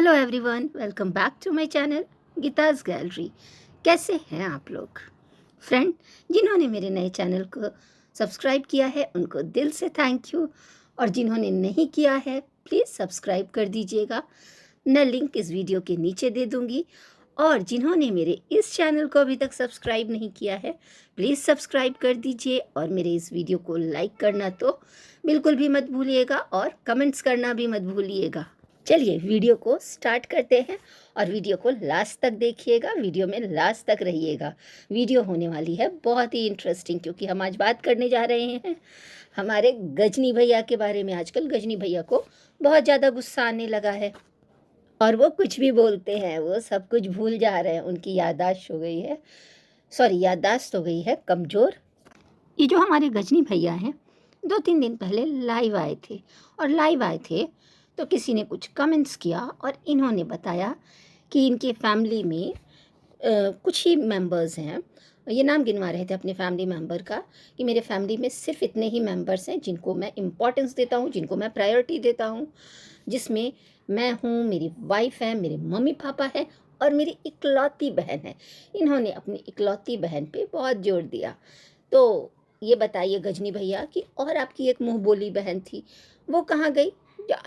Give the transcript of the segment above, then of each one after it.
Hello everyone, welcome back to my channel Geeta's gallery. कैसे हैं आप लोग? फ्रेंड, जिन्होंने मेरे नए चैनल को सब्सक्राइब किया है उनको दिल से थैंक यू, और जिन्होंने नहीं किया है प्लीज़ सब्सक्राइब कर दीजिएगा। मैं लिंक इस वीडियो के नीचे दे दूँगी। और जिन्होंने मेरे इस चैनल को अभी तक सब्सक्राइब नहीं किया है प्लीज़ सब्सक्राइब कर दीजिए, और मेरे इस वीडियो को लाइक करना तो बिल्कुल भी मत भूलिएगा और कमेंट्स करना भी मत भूलिएगा। चलिए वीडियो को स्टार्ट करते हैं, और वीडियो को लास्ट तक देखिएगा, वीडियो में लास्ट तक रहिएगा। वीडियो होने वाली है बहुत ही इंटरेस्टिंग, क्योंकि हम आज बात करने जा रहे हैं हमारे गजनी भैया के बारे में। आजकल गजनी भैया को बहुत ज़्यादा गुस्सा आने लगा है, और वो कुछ भी बोलते हैं वो सब कुछ भूल जा रहे हैं। उनकी याददाश्त हो गई है, याददाश्त हो गई है कमज़ोर। ये जो हमारे गजनी भैया हैं 2-3 दिन पहले लाइव आए थे, और लाइव आए थे तो किसी ने कुछ कमेंट्स किया, और इन्होंने बताया कि इनके फैमिली में कुछ ही मेंबर्स हैं। ये नाम गिनवा रहे थे अपने फैमिली मेंबर का, कि मेरे फैमिली में सिर्फ इतने ही मेंबर्स हैं जिनको मैं इम्पोर्टेंस देता हूँ, जिनको मैं प्रायोरिटी देता हूँ, जिसमें मैं हूँ, मेरी वाइफ है, मेरे मम्मी पापा हैं और मेरी इकलौती बहन है। इन्होंने अपनी इकलौती बहन पे बहुत जोर दिया। तो ये बताइए गजनी भैया कि और आपकी एक मुँह बोली बहन थी, वो कहाँ गई?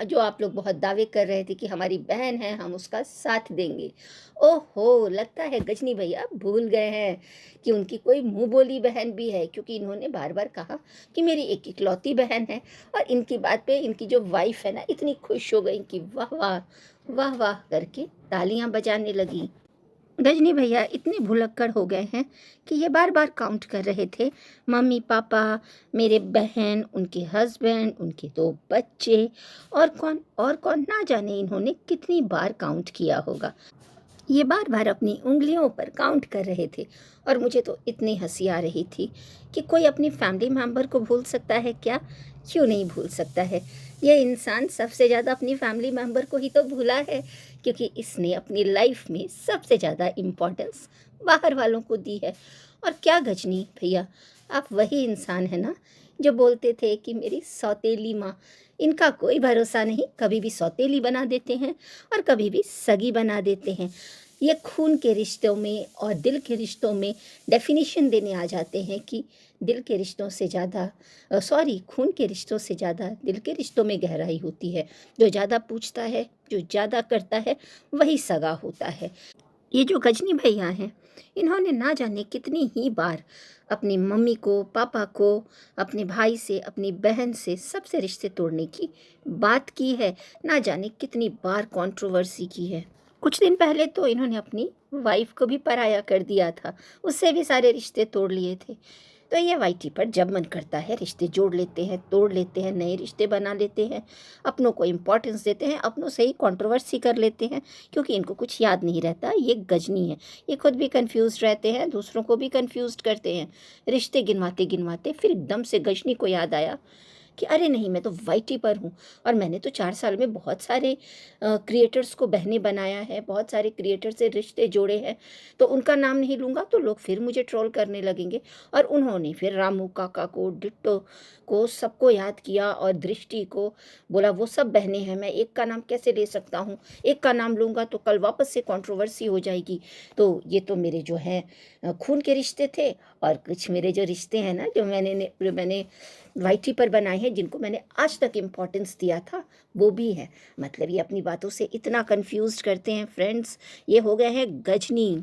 जो आप लोग बहुत दावे कर रहे थे कि हमारी बहन है, हम उसका साथ देंगे। ओहो, लगता है गजनी भैया भूल गए हैं कि उनकी कोई मुँह बोली बहन भी है, क्योंकि इन्होंने बार बार कहा कि मेरी एक इकलौती बहन है। और इनकी बात पे इनकी जो वाइफ है ना, इतनी खुश हो गई कि वाह वाह वाह वाह करके तालियां बजाने लगी। गजनी भैया इतने भुलक्कड़ हो गए हैं कि ये बार बार काउंट कर रहे थे, मम्मी पापा, मेरे बहन, उनके हस्बैंड, उनके 2 बच्चे, और कौन ना जाने इन्होंने कितनी बार काउंट किया होगा। ये बार बार अपनी उंगलियों पर काउंट कर रहे थे, और मुझे तो इतनी हंसी आ रही थी कि कोई अपनी फैमिली मेम्बर को भूल सकता है क्या? क्यों नहीं भूल सकता है? ये इंसान सबसे ज़्यादा अपनी फैमिली मेम्बर को ही तो भूला है, क्योंकि इसने अपनी लाइफ में सबसे ज़्यादा इम्पोर्टेंस बाहर वालों को दी है। और क्या गजनी भैया, आप वही इंसान है ना जो बोलते थे कि मेरी सौतेली माँ, इनका कोई भरोसा नहीं, कभी भी सौतेली बना देते हैं और कभी भी सगी बना देते हैं। ये खून के रिश्तों में और दिल के रिश्तों में डेफिनेशन देने आ जाते हैं कि दिल के रिश्तों से ज़्यादा खून के रिश्तों से ज़्यादा दिल के रिश्तों में गहराई होती है। जो ज़्यादा पूछता है, जो ज़्यादा करता है, वही सगा होता है। ये जो गजनी भैया हैं, इन्होंने ना जाने कितनी ही बार अपनी मम्मी को, पापा को, अपने भाई से, अपनी बहन से, सबसे रिश्ते तोड़ने की बात की है। ना जाने कितनी बार कंट्रोवर्सी की है। कुछ दिन पहले तो इन्होंने अपनी वाइफ को भी पराया कर दिया था, उससे भी सारे रिश्ते तोड़ लिए थे। तो ये वाईटी पर जब मन करता है रिश्ते जोड़ लेते हैं, तोड़ लेते हैं, नए रिश्ते बना लेते हैं, अपनों को इम्पोर्टेंस देते हैं, अपनों से ही कंट्रोवर्सी कर लेते हैं, क्योंकि इनको कुछ याद नहीं रहता। ये गजनी है, ये खुद भी कंफ्यूज रहते हैं, दूसरों को भी कंफ्यूज करते हैं। रिश्ते गिनवाते गिनवाते फिर एकदम से गजनी को याद आया कि अरे नहीं, मैं तो वाईटी पर हूँ, और मैंने तो 4 साल में बहुत सारे क्रिएटर्स को बहने बनाया है, बहुत सारे क्रिएटर से रिश्ते जोड़े हैं, तो उनका नाम नहीं लूँगा तो लोग फिर मुझे ट्रोल करने लगेंगे। और उन्होंने फिर रामू काका को, डिट्टो को, सबको याद किया, और दृष्टि को बोला वो सब बहनें हैं, मैं एक का नाम कैसे ले सकता हूँ? एक का नाम लूँगा तो कल वापस से कंट्रोवर्सी हो जाएगी। तो ये तो मेरे जो हैं खून के रिश्ते थे, और कुछ मेरे जो रिश्ते हैं ना, जो मैंने वाईटी पर बनाए हैं, जिनको मैंने आज तक इम्पोर्टेंस दिया था, वो भी है। मतलब ये अपनी बातों से इतना कंफ्यूज करते हैं फ्रेंड्स, ये हो गए हैं गजनी।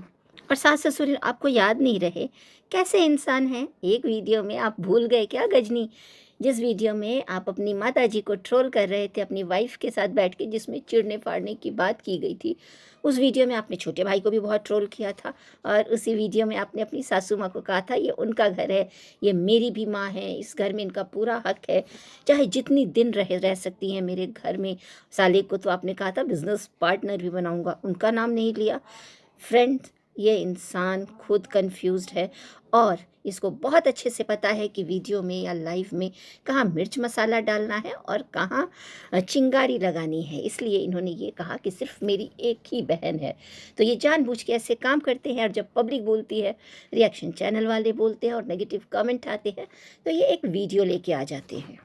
और सास ससुर आपको याद नहीं रहे? कैसे इंसान हैं? एक वीडियो में आप भूल गए क्या गजनी? जिस वीडियो में आप अपनी माता जी को ट्रोल कर रहे थे अपनी वाइफ के साथ बैठ के, जिसमें चिढ़ने फाड़ने की बात की गई थी, उस वीडियो में आपने छोटे भाई को भी बहुत ट्रोल किया था। और उसी वीडियो में आपने अपनी सासू माँ को कहा था ये उनका घर है, ये मेरी भी माँ है, इस घर में इनका पूरा हक है, चाहे जितनी दिन रह सकती हैं मेरे घर में। साले को तो आपने कहा था बिजनेस पार्टनर भी बनाऊंगा, उनका नाम नहीं लिया। फ्रेंड्स, ये इंसान खुद कंफ्यूज्ड है, और इसको बहुत अच्छे से पता है कि वीडियो में या लाइव में कहाँ मिर्च मसाला डालना है और कहाँ चिंगारी लगानी है। इसलिए इन्होंने ये कहा कि सिर्फ मेरी एक ही बहन है। तो ये जानबूझ के ऐसे काम करते हैं, और जब पब्लिक बोलती है, रिएक्शन चैनल वाले बोलते हैं और नेगेटिव कमेंट आते हैं, तो ये एक वीडियो लेके आ जाते हैं।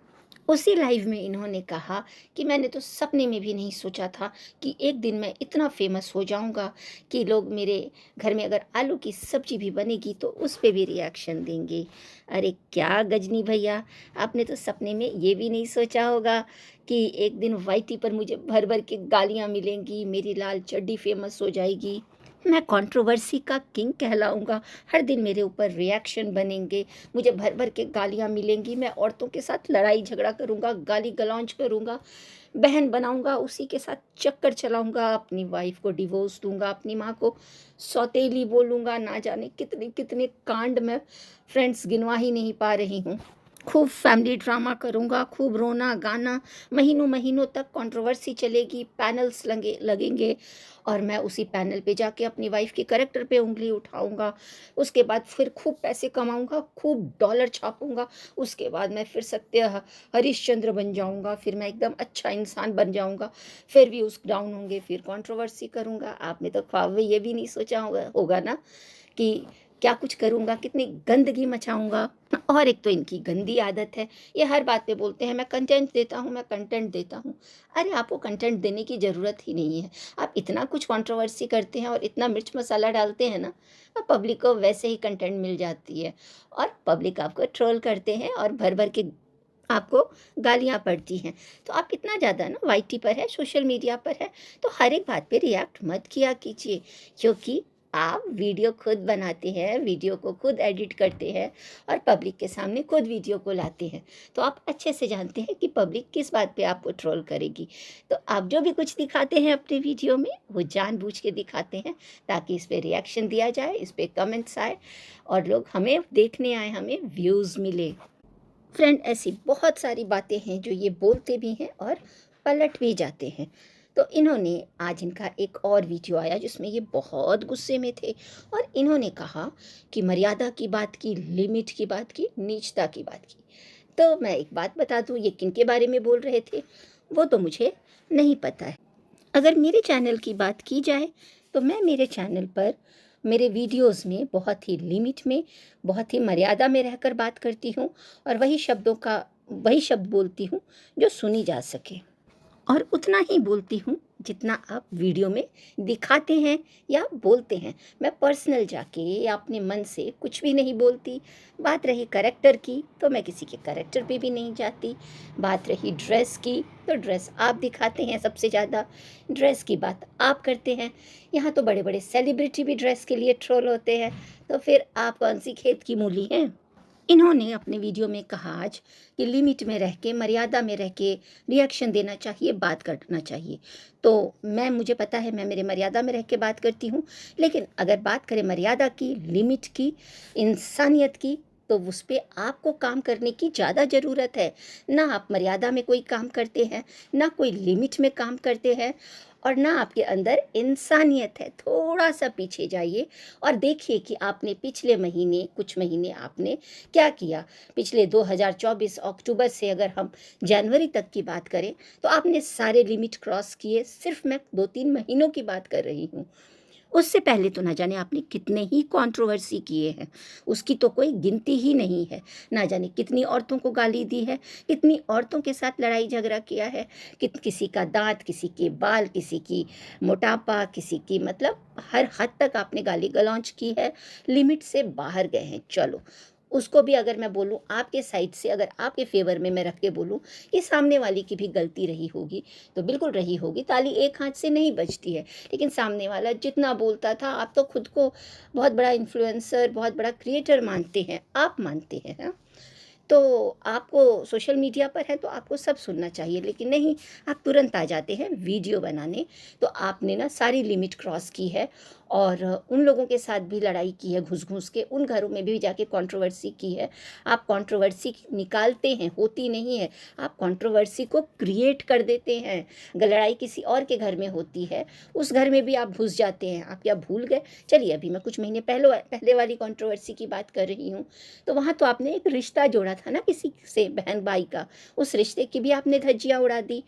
उसी लाइव में इन्होंने कहा कि मैंने तो सपने में भी नहीं सोचा था कि एक दिन मैं इतना फेमस हो जाऊंगा कि लोग मेरे घर में अगर आलू की सब्जी भी बनेगी तो उस पे भी रिएक्शन देंगे। अरे क्या गजनी भैया, आपने तो सपने में ये भी नहीं सोचा होगा कि एक दिन वाईटी पर मुझे भर भर के गालियाँ मिलेंगी, मेरी लाल चड्डी फेमस हो जाएगी, मैं कंट्रोवर्सी का किंग कहलाऊँगा, हर दिन मेरे ऊपर रिएक्शन बनेंगे, मुझे भर-भर के गालियाँ मिलेंगी, मैं औरतों के साथ लड़ाई झगड़ा करूँगा, गाली-गलौज करूँगा, बहन बनाऊँगा, उसी के साथ चक्कर चलाऊँगा, अपनी वाइफ़ को डिवोर्स दूँगा, अपनी माँ को सौतेली बोलूँगा, ना जाने कितने-कितने कांड मैं फ्रेंड्स गिनवा ही नहीं पा रही हूँ। खूब फैमिली ड्रामा करूँगा, खूब रोना-गाना, महीनों-महीनों तक कंट्रोवर्सी चलेगी, पैनल्स लगेंगे और मैं उसी पैनल पे जाके अपनी वाइफ़ के करैक्टर पे उँगली उठाऊँगा। उसके बाद फिर खूब पैसे कमाऊँगा, खूब डॉलर छापूँगा, उसके बाद मैं फिर हरिश्चंद्र बन जाऊँगा, फिर मैं एकदम अच्छा इंसान बन जाऊँगा, फिर व्यूज़ डाउन होंगे, फिर कंट्रोवर्सी करूँगा। आपने तो ख्वाब में ये भी नहीं सोचा होगा ना कि क्या कुछ करूँगा, कितनी गंदगी मचाऊँगा। और एक तो इनकी गंदी आदत है, ये हर बात पे बोलते हैं मैं कंटेंट देता हूँ, मैं कंटेंट देता हूँ। अरे आपको कंटेंट देने की ज़रूरत ही नहीं है। आप इतना कुछ कंट्रोवर्सी करते हैं और इतना मिर्च मसाला डालते हैं ना, पब्लिक को वैसे ही कंटेंट मिल जाती है और पब्लिक आपको ट्रोल करते हैं और भर-भर के आपको गालियाँ पड़ती हैं। तो आप इतना ज़्यादा ना वाईटी पर है, सोशल मीडिया पर है, तो हर एक बात पे रिएक्ट मत किया कीजिए, क्योंकि आप वीडियो खुद बनाते हैं, वीडियो को खुद एडिट करते हैं और पब्लिक के सामने खुद वीडियो को लाते हैं। तो आप अच्छे से जानते हैं कि पब्लिक किस बात पे आपको ट्रोल करेगी। तो आप जो भी कुछ दिखाते हैं अपने वीडियो में, वो जानबूझ के दिखाते हैं ताकि इस पे रिएक्शन दिया जाए, इस पे कमेंट्स आए और लोग हमें देखने आएँ, हमें व्यूज़ मिले। फ्रेंड, ऐसी बहुत सारी बातें हैं जो ये बोलते भी हैं और पलट भी जाते हैं। तो इन्होंने आज इनका एक और वीडियो आया जिसमें ये बहुत गुस्से में थे और इन्होंने कहा कि मर्यादा की बात की, लिमिट की बात की, नीचता की बात की। तो मैं एक बात बता दूँ, ये किन के बारे में बोल रहे थे वो तो मुझे नहीं पता है। अगर मेरे चैनल की बात की जाए तो मैं मेरे चैनल पर मेरे वीडियोस में बहुत ही लिमिट में, बहुत ही मर्यादा में रहकर बात करती हूँ और वही शब्द बोलती हूँ जो सुनी जा सके और उतना ही बोलती हूँ जितना आप वीडियो में दिखाते हैं या बोलते हैं। मैं पर्सनल जाके या अपने मन से कुछ भी नहीं बोलती। बात रही कैरेक्टर की तो मैं किसी के कैरेक्टर पे भी नहीं जाती। बात रही ड्रेस की तो ड्रेस आप दिखाते हैं सबसे ज़्यादा, ड्रेस की बात आप करते हैं। यहाँ तो बड़े बड़े सेलिब्रिटी भी ड्रेस के लिए ट्रोल होते हैं, तो फिर आप कौन सी खेत की मूली हैं। इन्होंने अपने वीडियो में कहा आज कि लिमिट में रह के, मर्यादा में रह के रिएक्शन देना चाहिए, बात करना चाहिए। तो मुझे पता है मैं मेरे मर्यादा में रह के बात करती हूँ, लेकिन अगर बात करें मर्यादा की, लिमिट की, इंसानियत की, तो उस पे आपको काम करने की ज़्यादा ज़रूरत है। ना आप मर्यादा में कोई काम करते हैं, ना कोई लिमिट में काम करते हैं और ना आपके अंदर इंसानियत है। थोड़ा-सा पीछे जाइए और देखिए कि आपने पिछले महीने, कुछ महीने आपने क्या किया। पिछले 2024 अक्टूबर से अगर हम जनवरी तक की बात करें, तो आपने सारे लिमिट क्रॉस किए। सिर्फ़ मैं 2-3 महीनों की बात कर रही हूँ। उससे पहले तो ना जाने आपने कितने ही कंट्रोवर्सी किए हैं, उसकी तो कोई गिनती ही नहीं है। ना जाने कितनी औरतों को गाली दी है, कितनी औरतों के साथ लड़ाई झगड़ा किया है, किसी का दाँत, किसी के बाल, किसी की मोटापा, किसी की मतलब हर हद तक आपने गाली गलौज की है, लिमिट से बाहर गए हैं। चलो, उसको भी अगर मैं बोलूँ आपके साइड से, अगर आपके फ़ेवर में मैं रख के बोलूँ कि सामने वाले की भी गलती रही होगी, तो बिल्कुल रही होगी, ताली एक हाथ से नहीं बजती है। लेकिन सामने वाला जितना बोलता था, आप तो खुद को बहुत बड़ा इन्फ्लुएंसर, बहुत बड़ा क्रिएटर मानते हैं, आप मानते हैं, हाँ? तो आपको सोशल मीडिया पर है तो आपको सब सुनना चाहिए, लेकिन नहीं, आप तुरंत आ जाते हैं वीडियो बनाने। तो आपने ना सारी लिमिट क्रॉस की है और उन लोगों के साथ भी लड़ाई की है, घुस-घुस के उन घरों में भी जाके कंट्रोवर्सी की है। आप कंट्रोवर्सी निकालते हैं, होती नहीं है, आप कंट्रोवर्सी को क्रिएट कर देते हैं। अगर लड़ाई किसी और के घर में होती है, उस घर में भी आप घुस जाते हैं। आप क्या भूल गए? चलिए, अभी मैं कुछ महीने पहले वाली कंट्रोवर्सी की बात कर रही हूँ। तो वहाँ तो आपने एक रिश्ता जोड़ा था ना किसी से, बहन भाई का, उस रिश्ते की भी आपने धज्जियाँ उड़ा दी।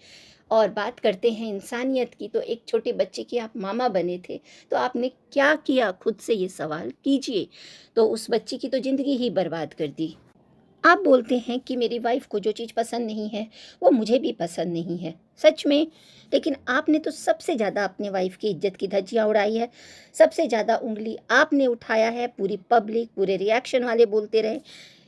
और बात करते हैं इंसानियत की, तो एक छोटे बच्चे के आप मामा बने थे, तो आपने क्या किया, खुद से ये सवाल कीजिए। तो उस बच्ची की तो ज़िंदगी ही बर्बाद कर दी। आप बोलते हैं कि मेरी वाइफ़ को जो चीज़ पसंद नहीं है, वो मुझे भी पसंद नहीं है। सच में, लेकिन आपने तो सबसे ज़्यादा अपनी वाइफ़ की इज़्ज़त की धज्जियाँ उड़ाई है, सबसे ज़्यादा उँगली आपने उठाया है। पूरी पब्लिक, पूरे रिएक्शन वाले बोलते रहे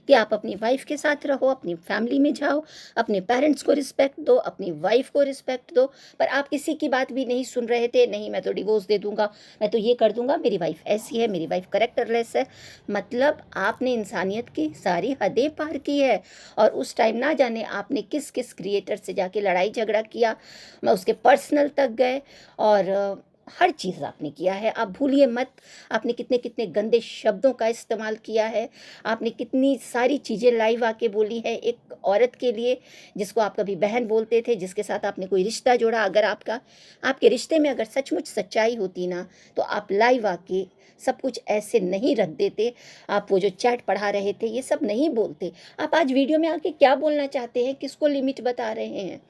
कि आप अपनी वाइफ़ के साथ रहो, अपनी फैमिली में जाओ, अपने पेरेंट्स को रिस्पेक्ट दो, अपनी वाइफ़ को रिस्पेक्ट दो, पर आप किसी की बात भी नहीं सुन रहे थे। नहीं, मैं तो डिवोर्स दे दूँगा, मैं तो ये कर दूँगा, मेरी वाइफ़ ऐसी है, मेरी वाइफ़ कैरेक्टरलेस है। मतलब आपने इंसानियत की सारी हदें पार की है। और उस टाइम ना जाने आपने किस-किस क्रिएटर से जाके लड़ाई झगड़ा किया, मैं उसके पर्सनल तक गए और हर चीज़ आपने किया है। आप भूलिए मत, आपने कितने-कितने गंदे शब्दों का इस्तेमाल किया है, आपने कितनी सारी चीज़ें लाइव आके बोली है एक औरत के लिए, जिसको आप कभी बहन बोलते थे, जिसके साथ आपने कोई रिश्ता जोड़ा। अगर आपके रिश्ते में अगर सचमुच सच्चाई होती ना, तो आप लाइव आके सब कुछ ऐसे नहीं रख देते। आप वो जो चैट पढ़ा रहे थे, ये सब नहीं बोलते। आप आज वीडियो में आके क्या बोलना चाहते हैं, किसको लिमिट बता रहे हैं?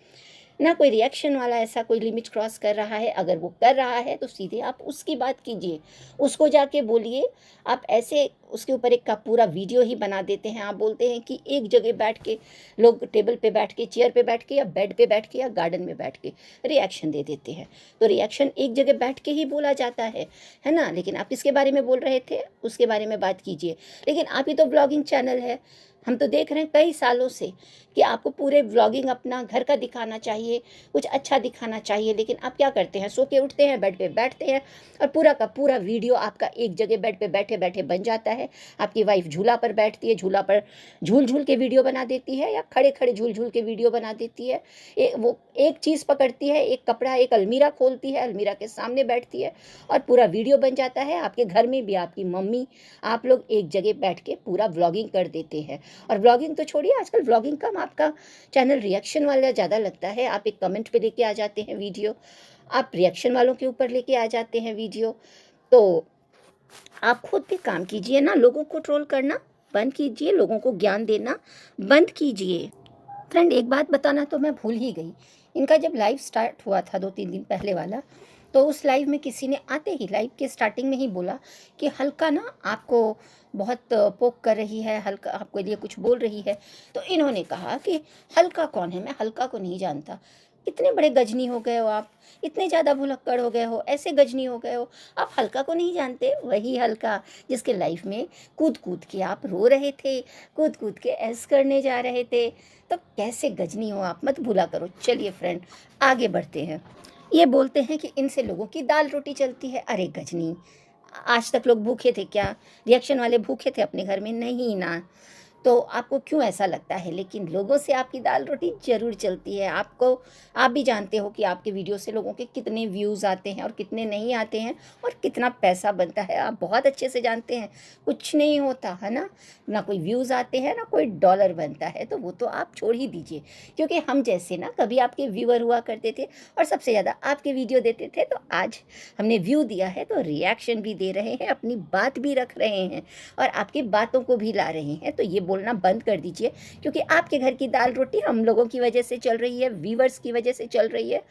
ना कोई रिएक्शन वाला ऐसा कोई लिमिट क्रॉस कर रहा है। अगर वो कर रहा है तो सीधे आप उसकी बात कीजिए, उसको जाके बोलिए। आप ऐसे उसके ऊपर एक का पूरा वीडियो ही बना देते हैं। आप बोलते हैं कि एक जगह बैठ के लोग टेबल पे बैठ के, चेयर पे बैठ के, या बेड पे बैठ के, या गार्डन में बैठ के रिएक्शन दे देते हैं। तो रिएक्शन एक जगह बैठ के ही बोला जाता है ना? लेकिन आप किसके बारे में बोल रहे थे, उसके बारे में बात कीजिए। लेकिन आप ही तो ब्लॉगिंग चैनल है, हम तो देख रहे हैं कई सालों से कि आपको पूरे व्लॉगिंग अपना घर का दिखाना चाहिए, कुछ अच्छा दिखाना चाहिए। लेकिन आप क्या करते हैं, सो के उठते हैं, बेड पे बैठते हैं और पूरा का पूरा वीडियो आपका एक जगह बेड पे बैठे बैठे बन जाता है। आपकी वाइफ झूला पर बैठती है, झूला पर झूल झूल के वीडियो बना देती है, या खड़े खड़े झूल झूल के वीडियो बना देती है। वो एक चीज़ पकड़ती है, एक कपड़ा, एक अलमीरा खोलती है, अलमीरा के सामने बैठती है और पूरा वीडियो बन जाता है। आपके घर में भी आपकी मम्मी, आप लोग एक जगह बैठ के पूरा व्लॉगिंग कर देते हैं। और व्लॉगिंग तो छोड़िए, आजकल व्लॉगिंग कम, आपका चैनल रिएक्शन वाला ज़्यादा लगता है। आप एक कमेंट पे लेके आ जाते हैं वीडियो, आप रिएक्शन वालों के ऊपर लेके आ जाते हैं वीडियो। तो आप खुद भी काम कीजिए ना, लोगों को ट्रोल करना बंद कीजिए, लोगों को ज्ञान देना बंद कीजिए। फ्रेंड, एक बात बताना तो मैं भूल ही गई। इनका जब लाइव स्टार्ट हुआ था 2-3 दिन पहले वाला, तो उस लाइव में किसी ने आते ही लाइव के स्टार्टिंग में ही बोला कि हल्का ना आपको बहुत पोक कर रही है, हल्का आपके लिए कुछ बोल रही है। तो इन्होंने कहा कि हल्का कौन है, मैं हल्का को नहीं जानता। इतने बड़े गजनी हो गए हो आप, इतने ज़्यादा भुलक्कड़ हो गए हो, ऐसे गजनी हो गए हो, आप हल्का को नहीं जानते? वही हल्का जिसके लाइफ में कूद कूद के आप रो रहे थे, कूद कूद के ऐश करने जा रहे थे। तो कैसे गजनी हो आप, मत भूला करो। चलिए फ्रेंड, आगे बढ़ते हैं। ये बोलते हैं कि इनसे लोगों की दाल रोटी चलती है। अरे गजनी, आज तक लोग भूखे थे क्या? रिएक्शन वाले भूखे थे अपने घर में? नहीं ना। तो आपको क्यों ऐसा लगता है? लेकिन लोगों से आपकी दाल रोटी ज़रूर चलती है। आप भी जानते हो कि आपके वीडियो से लोगों के कितने व्यूज़ आते हैं और कितने नहीं आते हैं, और कितना पैसा बनता है। आप बहुत अच्छे से जानते हैं। कुछ नहीं होता है ना, ना कोई व्यूज़ आते हैं, ना कोई डॉलर बनता है। तो वो तो आप छोड़ ही दीजिए, क्योंकि हम जैसे ना कभी आपके व्यूअर हुआ करते थे और सबसे ज़्यादा आपके वीडियो देते थे। तो आज हमने व्यू दिया है तो रिएक्शन भी दे रहे हैं, अपनी बात भी रख रहे हैं और आपकी बातों को भी ला रहे हैं। तो ये बोलना बंद कर दीजिए, क्योंकि आपके घर की दाल रोटी हम लोगों की वजह से चल रही है, व्यूअर्स की वजह से चल रही है,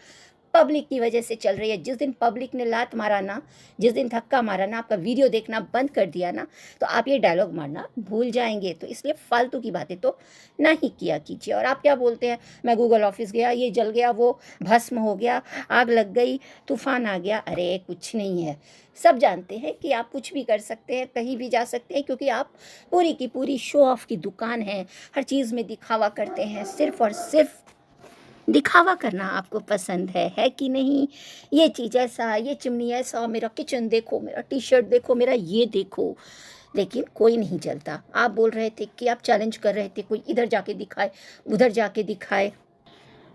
पब्लिक की वजह से चल रही है। जिस दिन पब्लिक ने लात मारा ना, जिस दिन धक्का मारा ना, आपका वीडियो देखना बंद कर दिया ना, तो आप ये डायलॉग मारना भूल जाएंगे। तो इसलिए फालतू की बातें तो ना ही किया कीजिए। और आप क्या बोलते हैं, मैं गूगल ऑफिस गया, ये जल गया, वो भस्म हो गया, आग लग गई, तूफान आ गया। अरे कुछ नहीं है। सब जानते हैं कि आप कुछ भी कर सकते हैं, कहीं भी जा सकते हैं, क्योंकि आप पूरी की पूरी शो ऑफ की दुकान है। हर चीज़ में दिखावा करते हैं, सिर्फ और सिर्फ दिखावा करना आपको पसंद है कि नहीं? ये चीज़ ऐसा, ये चिमनी ऐसा, मेरा किचन देखो, मेरा टी शर्ट देखो, मेरा ये देखो। लेकिन कोई नहीं चलता। आप बोल रहे थे कि आप चैलेंज कर रहे थे, कोई इधर जाके दिखाए, उधर जाके दिखाए।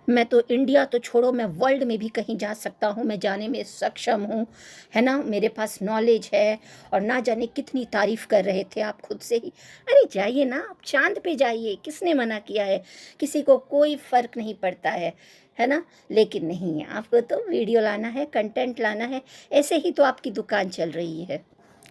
मैं तो इंडिया तो छोड़ो, मैं वर्ल्ड में भी कहीं जा सकता हूँ, मैं जाने में सक्षम हूँ, है ना? मेरे पास नॉलेज है। और ना जाने कितनी तारीफ़ कर रहे थे आप खुद से ही। अरे जाइए ना, आप चाँद पे जाइए, किसने मना किया है? किसी को कोई फ़र्क नहीं पड़ता है ना? लेकिन नहीं, आपको तो वीडियो लाना है, कंटेंट लाना है। ऐसे ही तो आपकी दुकान चल रही है।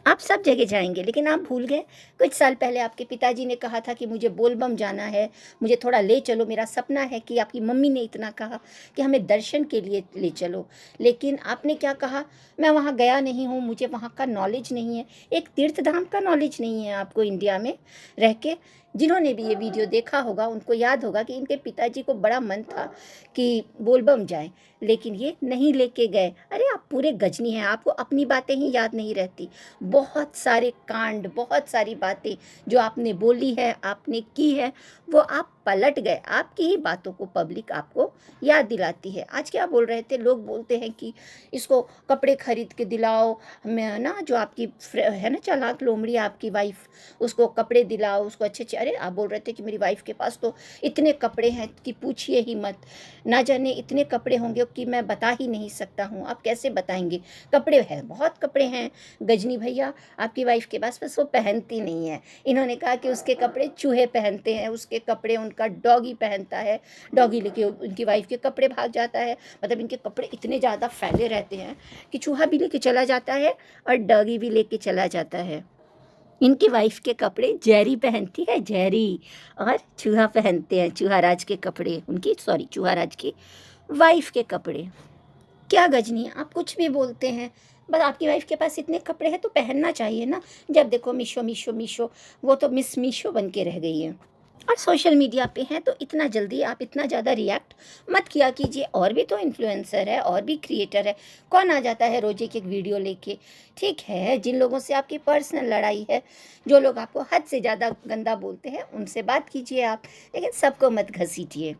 आप सब जगह जाएंगे, लेकिन आप भूल गए, कुछ साल पहले आपके पिताजी ने कहा था कि मुझे बोलबम जाना है, मुझे थोड़ा ले चलो, मेरा सपना है। कि आपकी मम्मी ने इतना कहा कि हमें दर्शन के लिए ले चलो। लेकिन आपने क्या कहा, मैं वहाँ गया नहीं हूँ, मुझे वहाँ का नॉलेज नहीं है। एक तीर्थ धाम का नॉलेज नहीं है आपको इंडिया में रह के। जिन्होंने भी ये वीडियो देखा होगा उनको याद होगा कि इनके पिताजी को बड़ा मन था कि बोलबम जाएं, लेकिन ये नहीं लेके गए। अरे आप पूरे गजनी हैं, आपको अपनी बातें ही याद नहीं रहती। बहुत सारे कांड, बहुत सारी बातें जो आपने बोली है, आपने की है, वो आप पलट गए। आपकी ही बातों को पब्लिक आपको याद दिलाती है। आज क्या बोल रहे थे, लोग बोलते हैं कि इसको कपड़े खरीद के दिलाओ, मैं ना जो आपकी है ना चालाक लोमड़ी आपकी वाइफ, उसको कपड़े दिलाओ, उसको अच्छे अच्छे। अरे आप बोल रहे थे कि मेरी वाइफ के पास तो इतने कपड़े हैं कि पूछिए ही मत, ना जाने इतने कपड़े होंगे कि मैं बता ही नहीं सकता हूँ। आप कैसे बताएंगे, कपड़े हैं, बहुत कपड़े हैं गजनी भैया आपकी वाइफ के पास, बस वो पहनती नहीं है। इन्होंने कहा कि उसके कपड़े चूहे पहनते हैं, उसके कपड़े उनका डॉगी पहनता है, डॉगी लेके उनकी वाइफ के कपड़े भाग जाता है। मतलब इनके कपड़े इतने ज़्यादा फैले रहते हैं कि चूहा भी लेके चला जाता है और डॉगी भी लेके चला जाता है। इनकी वाइफ के कपड़े जेरी पहनती है, जेरी, और चूहा पहनते हैं, चूहाराज के कपड़े उनकी, सॉरी चूहाराज की वाइफ के कपड़े। क्या गजनी, आप कुछ भी बोलते हैं, बस आपकी वाइफ के पास इतने कपड़े हैं तो पहनना चाहिए ना। जब देखो मीशो मीशो मीशो, वो तो मिस मीशो बन के रह गई है। और सोशल मीडिया पे हैं तो इतना जल्दी आप इतना ज़्यादा रिएक्ट मत किया कीजिए। और भी तो इन्फ्लुएंसर है, और भी क्रिएटर है, कौन आ जाता है रोज़ एक एक वीडियो लेके। ठीक है, जिन लोगों से आपकी पर्सनल लड़ाई है, जो लोग आपको हद से ज़्यादा गंदा बोलते हैं, उनसे बात कीजिए आप, लेकिन सबको मत घसीटिए।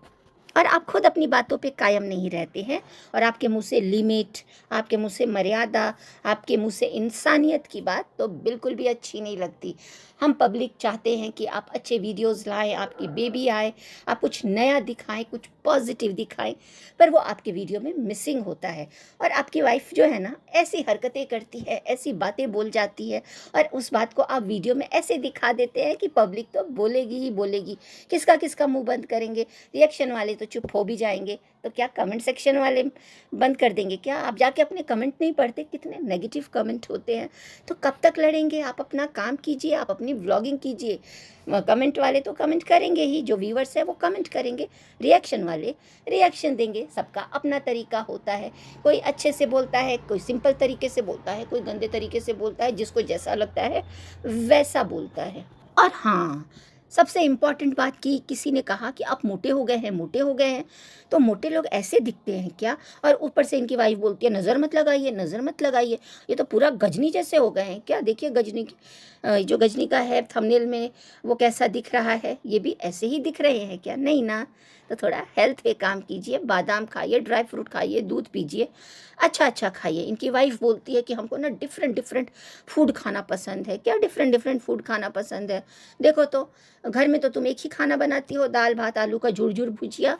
और आप खुद अपनी बातों पे कायम नहीं रहते हैं, और आपके मुंह से लिमिट, आपके मुंह से मर्यादा, आपके मुंह से इंसानियत की बात तो बिल्कुल भी अच्छी नहीं लगती। हम पब्लिक चाहते हैं कि आप अच्छे वीडियोस लाएं, आपकी बेबी आए, आप कुछ नया दिखाएं, कुछ पॉजिटिव दिखाएं, पर वो आपके वीडियो में मिसिंग होता है। और आपकी वाइफ जो है ना, ऐसी हरकतें करती है, ऐसी बातें बोल जाती है, और उस बात को आप वीडियो में ऐसे दिखा देते हैं कि पब्लिक तो बोलेगी ही बोलेगी। किसका किसका मुंह बंद करेंगे, रिएक्शन वाले तो चुप हो भी जाएंगे, तो क्या कमेंट सेक्शन वाले बंद कर देंगे क्या? आप जाके अपने कमेंट नहीं पढ़ते, कितने नेगेटिव कमेंट होते हैं। तो कब तक लड़ेंगे? आप अपना काम कीजिए, आप अपनी व्लॉगिंग कीजिए। कमेंट वाले तो कमेंट करेंगे ही, जो व्यूवर्स है वो कमेंट करेंगे, रिएक्शन वाले रिएक्शन देंगे। सबका अपना तरीका होता है, कोई अच्छे से बोलता है, कोई सिंपल तरीके से बोलता है, कोई गंदे तरीके से बोलता है, जिसको जैसा लगता है वैसा बोलता है। और हाँ, सबसे इम्पॉर्टेंट बात की, किसी ने कहा कि आप मोटे हो गए हैं, मोटे हो गए हैं, तो मोटे लोग ऐसे दिखते हैं क्या? और ऊपर से इनकी वाइफ बोलती है नज़र मत लगाइए, नज़र मत लगाइए, ये तो पूरा गजनी जैसे हो गए हैं क्या? देखिए गजनी की जो गजनी का है थंबनेल में वो कैसा दिख रहा है, ये भी ऐसे ही दिख रहे हैं क्या? नहीं ना। तो थोड़ा हेल्थ पे काम कीजिए, बादाम खाइए, ड्राई फ्रूट खाइए, दूध पीजिए, अच्छा अच्छा खाइए। इनकी वाइफ बोलती है कि हमको ना डिफरेंट डिफरेंट फूड खाना पसंद है। क्या डिफरेंट डिफरेंट फूड खाना पसंद है? देखो तो, घर में तो तुम एक ही खाना बनाती हो, दाल भात आलू का झुरझुर भुजिया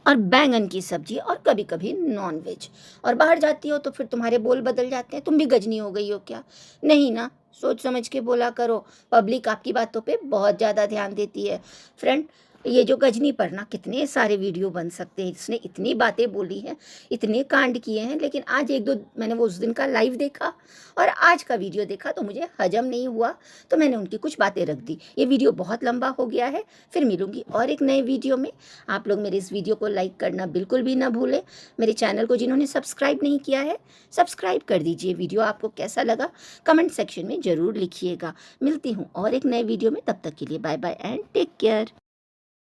और बैंगन की सब्जी, और कभी कभी नॉन वेज। और बाहर जाती हो तो फिर तुम्हारे बोल बदल जाते हैं। तुम भी गजनी हो गई हो क्या? नहीं ना, सोच समझ के बोला करो। पब्लिक आपकी बातों पे बहुत ज़्यादा ध्यान देती है। फ्रेंड, ये जो गजनी पर ना कितने सारे वीडियो बन सकते हैं, इसने इतनी बातें बोली हैं, इतने कांड किए हैं, लेकिन आज एक दो मैंने वो उस दिन का लाइव देखा और आज का वीडियो देखा तो मुझे हजम नहीं हुआ, तो मैंने उनकी कुछ बातें रख दी। ये वीडियो बहुत लंबा हो गया है, फिर मिलूंगी और एक नए वीडियो में। आप लोग मेरे इस वीडियो को लाइक करना बिल्कुल भी ना भूलें। मेरे चैनल को जिन्होंने सब्सक्राइब नहीं किया है, सब्सक्राइब कर दीजिए। वीडियो आपको कैसा लगा कमेंट सेक्शन में ज़रूर लिखिएगा। मिलती हूँ और एक नए वीडियो में, तब तक के लिए bye bye and take care.